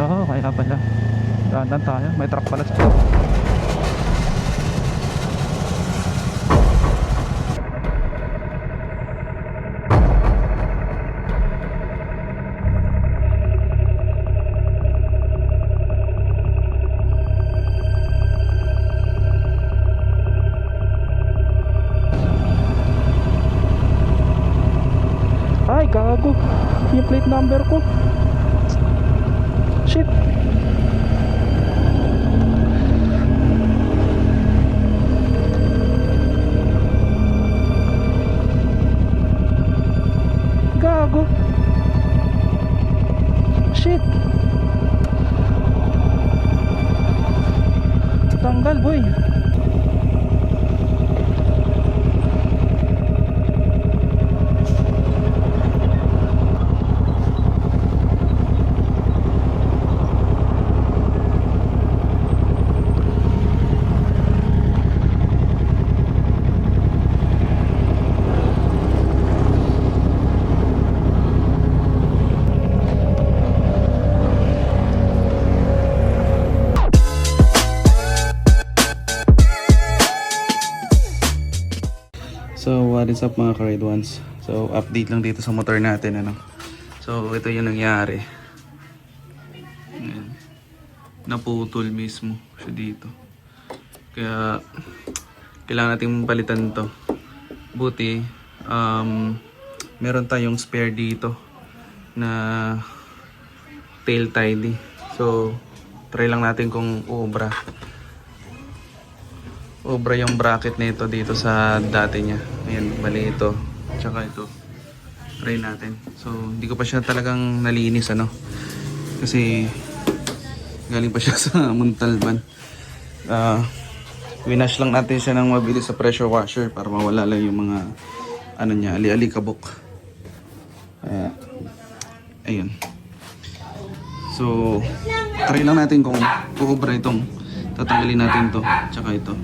Oo, kaya pala. Dahan tayo. May truck pala sa ay, gago. Yung plate number ko. Shit. Gago. Shit. Tanggal, boy. So what is up mga ka-ride ones? So update lang dito sa motor natin ano. So ito yung nangyari. Ayan. Naputol mismo siya dito. Kaya kailangan natin palitan to. Buti meron tayong spare dito na tail tidy. So try lang natin kung ubra yung bracket nito dito sa dati niya. Ayan, bali ito. Tsaka ito. Try natin. So, hindi ko pa siya talagang nalinis ano. Kasi galing pa siya sa Montalban. Winash lang natin siya ng mabilis sa pressure washer para mawala lang yung mga ano niya, ali-alikabok. Ayun. So, try lang natin kung uubra itong tatanggalin natin to. Tsaka ito.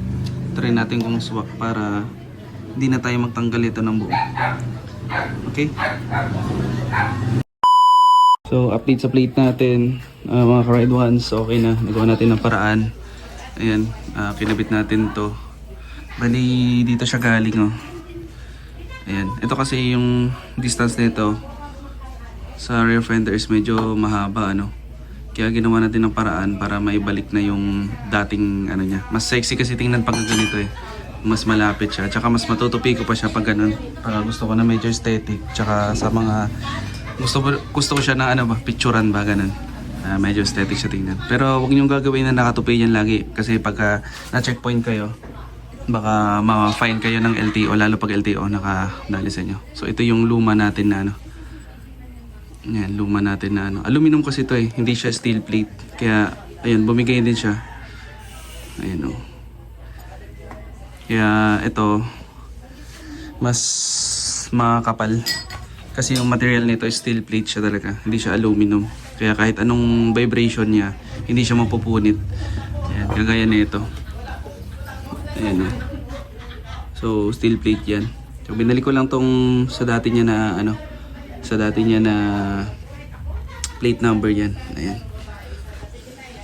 Try natin kung swak para hindi na tayo magtanggal ito ng buo. Okay? So, update sa plate natin. Mga ka-ride ones, okay na. Nagawa natin ng paraan. Ayan, kinabit natin to. Bali, dito siya galing oh. Ayan, ito kasi yung distance nito sa rear fender is medyo mahaba ano. Kaya ginawa natin ng paraan para maibalik na yung dating ano niya. Mas sexy kasi tingnan pag ganito eh. Mas malapit siya. Tsaka mas matutupi ko pa siya pag ganun. Gusto ko na medyo aesthetic. Tsaka sa mga gusto ko siya na ano ba, picturean ba ganun. Medyo aesthetic siya tingnan. Pero huwag niyong gagawin na nakatupi yan lagi. Kasi pagka na-checkpoint kayo, baka ma-fine kayo ng LTO. Lalo pag LTO nakadali sa inyo. So ito yung luma natin na ano. Yan, luma natin na ano. Aluminum kasi ito eh. Hindi siya steel plate. Kaya, ayun, bumigay din siya. Ayun o. Kaya, ito, mas makakapal. Kasi yung material nito is steel plate siya talaga. Hindi siya aluminum. Kaya kahit anong vibration niya, hindi siya mapupunit. Ayan, kagaya nito. Ayan o. So, steel plate yan. So, binali ko lang tong sa dati niya na ano, sa dati niya na plate number yan. Ayan.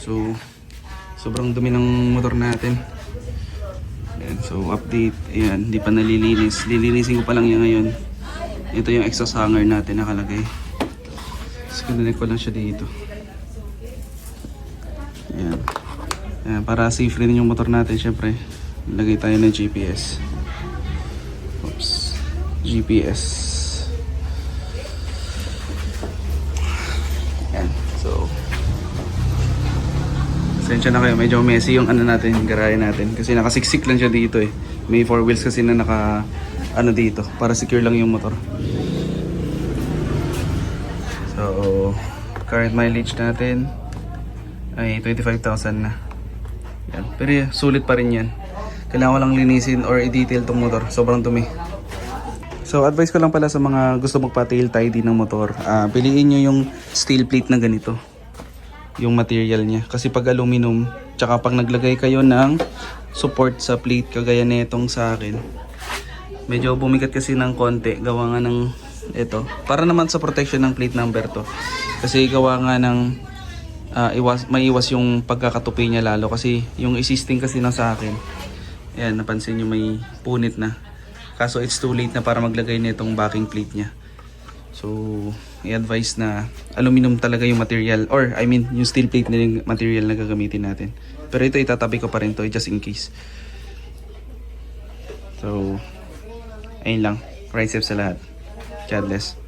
So, sobrang dumi ng motor natin. Ayan. So, update. Ayan. Hindi pa nalilinis. Lilinisin ko pa lang yan ngayon. Ito yung exhaust hanger natin nakalagay. So, kinunik ko lang siya dito. Ayan. Ayan. Para safe rin yung motor natin, syempre. Lagay tayo ng GPS. Oops. GPS. So, pasensya na kayo, medyo messy yung ano natin, yung garahe natin. Kasi nakasiksik lang siya dito eh. May 4 wheels kasi na naka, ano dito, para secure lang yung motor. So, current mileage natin ay 25,000 na. Yan. Pero sulit pa rin yan. Kailangan ko lang linisin or i-detail tong motor. Sobrang dumi. So, advice ko lang pala sa mga gusto magpa-tail tidy ng motor. Piliin nyo yung steel plate na ganito. Yung material niya. Kasi pag aluminum, tsaka pag naglagay kayo ng support sa plate, kagaya netong sa akin, medyo bumigat kasi ng konti. Gawa nga ng ito. Para naman sa protection ng plate number to. Kasi gawa nga ng maiwas yung pagkakatupi niya lalo kasi yung existing kasi na sa akin, ayan, napansin nyo may punit na. Kaso it's too late na para maglagay na itong backing plate niya. So, i-advise na aluminum talaga yung material, or I mean yung steel plate na yung material na gagamitin natin. Pero ito itatabi ko pa rin to just in case. So, ayun lang. Ride safe sa lahat. God bless.